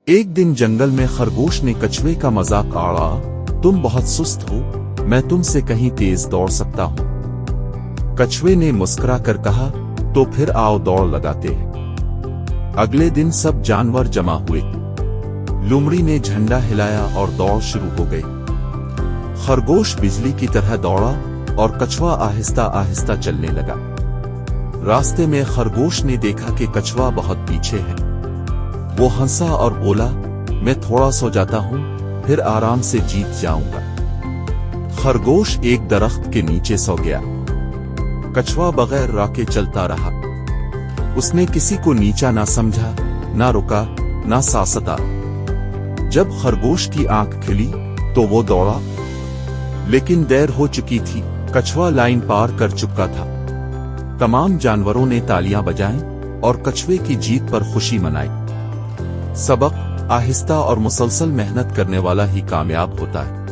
ایک دن جنگل میں خرگوش نے کچھوے کا مذاق اڑا، تم بہت سست ہو، میں تم سے کہیں تیز دوڑ سکتا ہوں۔ کچھوے نے مسکرا کر کہا، تو پھر آؤ دوڑ لگاتے ہیں۔ اگلے دن سب جانور جمع ہوئے، لومڑی نے جھنڈا ہلایا اور دوڑ شروع ہو گئی۔ خرگوش بجلی کی طرح دوڑا اور کچھوا آہستہ آہستہ چلنے لگا۔ راستے میں خرگوش نے دیکھا کہ کچھوا بہت پیچھے ہے۔ وہ ہنسا اور بولا، میں تھوڑا سو جاتا ہوں، پھر آرام سے جیت جاؤں گا۔ خرگوش ایک درخت کے نیچے سو گیا۔ کچھوا بغیر راکے چلتا رہا۔ اس نے کسی کو نیچا نہ سمجھا، نہ رکا، نہ ساستا۔ جب خرگوش کی آنکھ کھلی تو وہ دوڑا، لیکن دیر ہو چکی تھی، کچھوا لائن پار کر چکا تھا۔ تمام جانوروں نے تالیاں بجائیں اور کچھوے کی جیت پر خوشی منائی۔ سبق: آہستہ اور مسلسل محنت کرنے والا ہی کامیاب ہوتا ہے۔